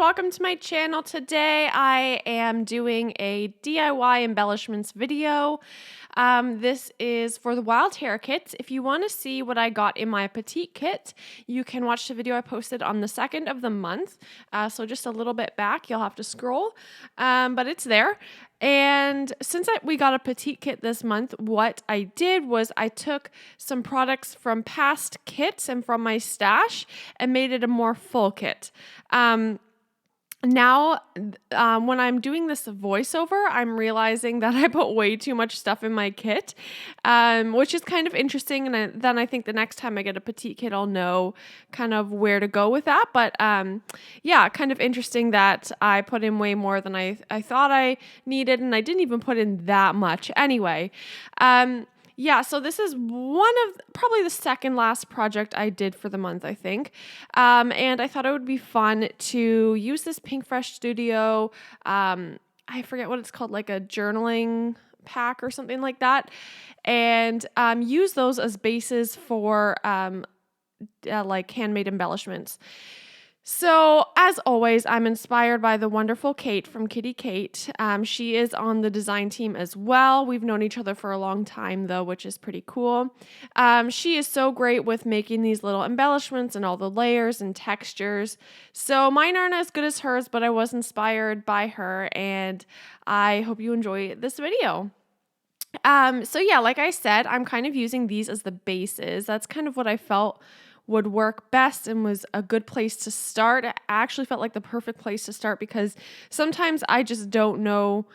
welcome to my channel. Today I am doing a DIY embellishments video. This is for the Wild Hare kit. If you want to see what I got in my petite kit, you can watch the video I posted on the 2nd of the month. So just a little bit back, you'll have to scroll, but it's there. And since we got a petite kit this month, what I did was I took some products from past kits and from my stash and made it a more full kit. Now, when I'm doing this voiceover, I'm realizing that I put way too much stuff in my kit, which is kind of interesting. And then I think the next time I get a petite kit, I'll know kind of where to go with that. But yeah, kind of interesting that I put in way more than I thought I needed, and I didn't even put in that much anyway. Yeah, so this is probably the second last project I did for the month, I think. And I thought it would be fun to use this Pink Fresh Studio, I forget what it's called, like a journaling pack or something like that, and use those as bases for like handmade embellishments. So, as always, I'm inspired by the wonderful Kate from Kitty Kate. She is on the design team as well. We've known each other for a long time, though, which is pretty cool. She is so great with making these little embellishments and all the layers and textures. So, mine aren't as good as hers, but I was inspired by her, and I hope you enjoy this video. So yeah, like I said, I'm kind of using these as the bases. That's kind of what I felt would work best and was a good place to start. I actually felt like the perfect place to start because sometimes I just don't know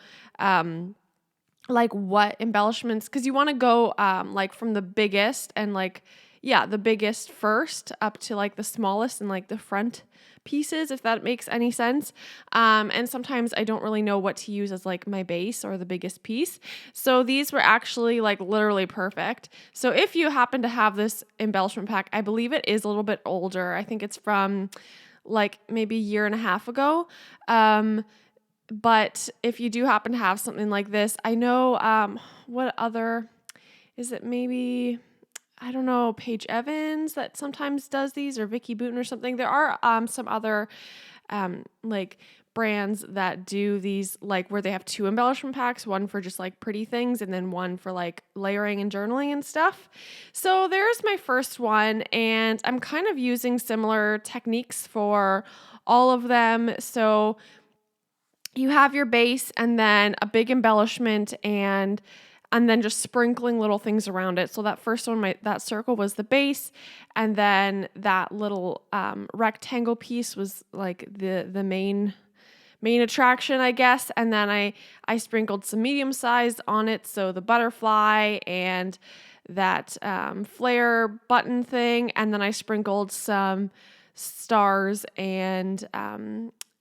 like what embellishments, because you want to go like from the biggest and the biggest first up to like the smallest and like the front pieces, if that makes any sense. And sometimes I don't really know what to use as like my base or the biggest piece. So these were actually like literally perfect. So if you happen to have this embellishment pack, I believe it is a little bit older. I think it's from like maybe a year and a half ago. But if you do happen to have something like this, I know what other, is it maybe, I don't know, Paige Evans that sometimes does these, or Vicky Booten or something. There are some other like brands that do these, like where they have two embellishment packs, one for just like pretty things and then one for like layering and journaling and stuff. So there's my first one, and I'm kind of using similar techniques for all of them. So you have your base and then a big embellishment and then just sprinkling little things around it. So that first one, that circle was the base, and then that little rectangle piece was like the main attraction, I guess. And then I sprinkled some medium size on it, so the butterfly and that flare button thing, and then I sprinkled some stars and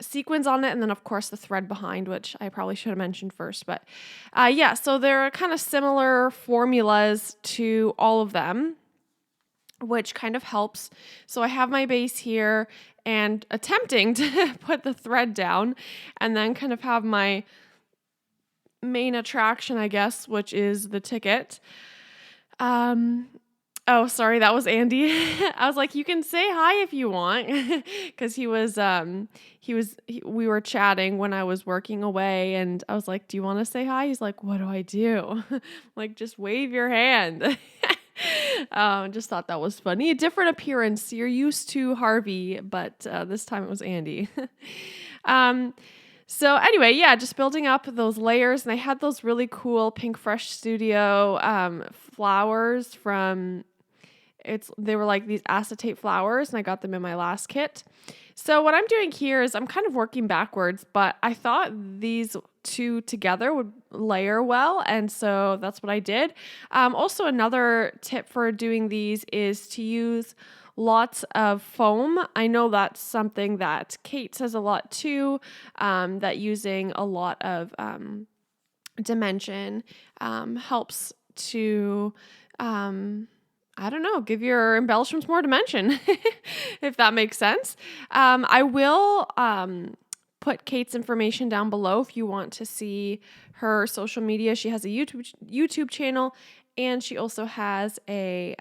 sequins on it, and then of course the thread behind, which I probably should have mentioned first. But yeah, so there are kind of similar formulas to all of them, which kind of helps. So I have my base here and attempting to put the thread down, and then kind of have my main attraction, I guess, which is the ticket. Oh, sorry, that was Andy. I was like, you can say hi if you want, because we were chatting when I was working away, and I was like, do you want to say hi? He's like, what do I do? Like, just wave your hand. Just thought that was funny. A different appearance. You're used to Harvey, but this time it was Andy. So anyway, yeah, just building up those layers, and I had those really cool Pink Fresh Studio flowers from. They were like these acetate flowers, and I got them in my last kit. So what I'm doing here is I'm kind of working backwards, but I thought these two together would layer well, and so that's what I did. Also, another tip for doing these is to use lots of foam. I know that's something that Kate says a lot too, that using a lot of dimension helps to I don't know, give your embellishments more dimension, if that makes sense. I will put Kate's information down below if you want to see her social media. She has a YouTube channel, and she also has a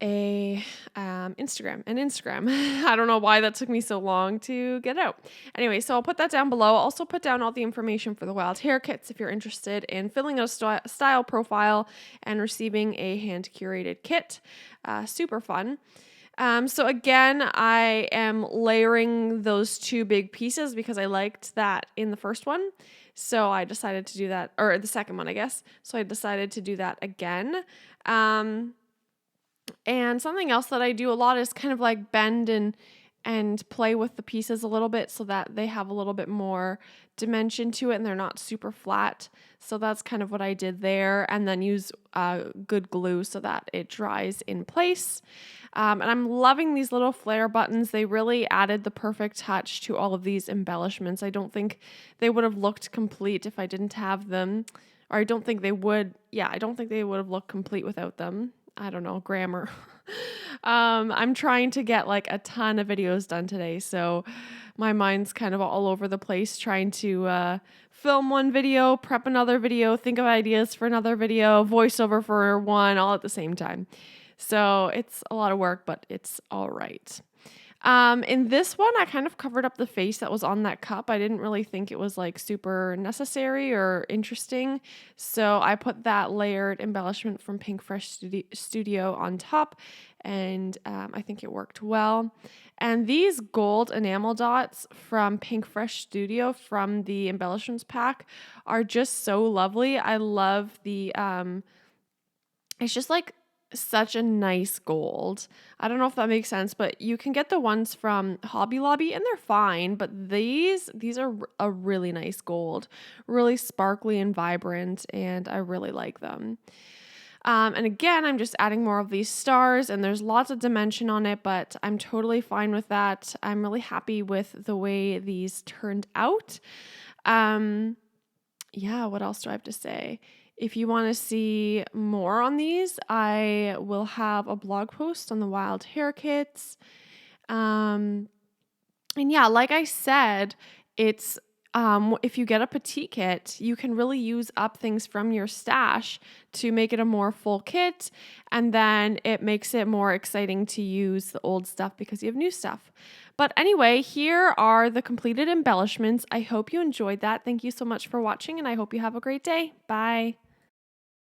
a Instagram. I don't know why that took me so long to get out. Anyway, so I'll put that down below. I'll also put down all the information for the wild hair kits if you're interested in filling out a style profile and receiving a hand curated kit. Super fun. So again, I am layering those two big pieces because I liked that in the first one. So I decided to do that, or the second one, I guess. So I decided to do that again. And something else that I do a lot is kind of like bend and play with the pieces a little bit so that they have a little bit more dimension to it and they're not super flat. So that's kind of what I did there, and then use good glue so that it dries in place. And I'm loving these little flare buttons. They really added the perfect touch to all of these embellishments. I don't think they would have looked complete if I didn't have them, or I don't think they would. Yeah, I don't think they would have looked complete without them. I don't know, grammar. I'm trying to get like a ton of videos done today, so my mind's kind of all over the place trying to film one video, prep another video, think of ideas for another video, voiceover for one, all at the same time. So it's a lot of work, but it's all right. In this one, I kind of covered up the face that was on that cup. I didn't really think it was like super necessary or interesting. So I put that layered embellishment from Pink Fresh Studio on top, and I think it worked well. And these gold enamel dots from Pink Fresh Studio from the embellishments pack are just so lovely. I love the, it's just like such a nice gold. I don't know if that makes sense, but you can get the ones from Hobby Lobby and they're fine, but these are a really nice gold, really sparkly and vibrant, and I really like them. And again, I'm just adding more of these stars, and there's lots of dimension on it, but I'm totally fine with that. I'm really happy with the way these turned out. Yeah, what else do I have to say? If you want to see more on these, I will have a blog post on the wild hair kits. And yeah, like I said, it's if you get a petite kit, you can really use up things from your stash to make it a more full kit, and then it makes it more exciting to use the old stuff because you have new stuff. But anyway, here are the completed embellishments. I hope you enjoyed that. Thank you so much for watching, and I hope you have a great day. Bye.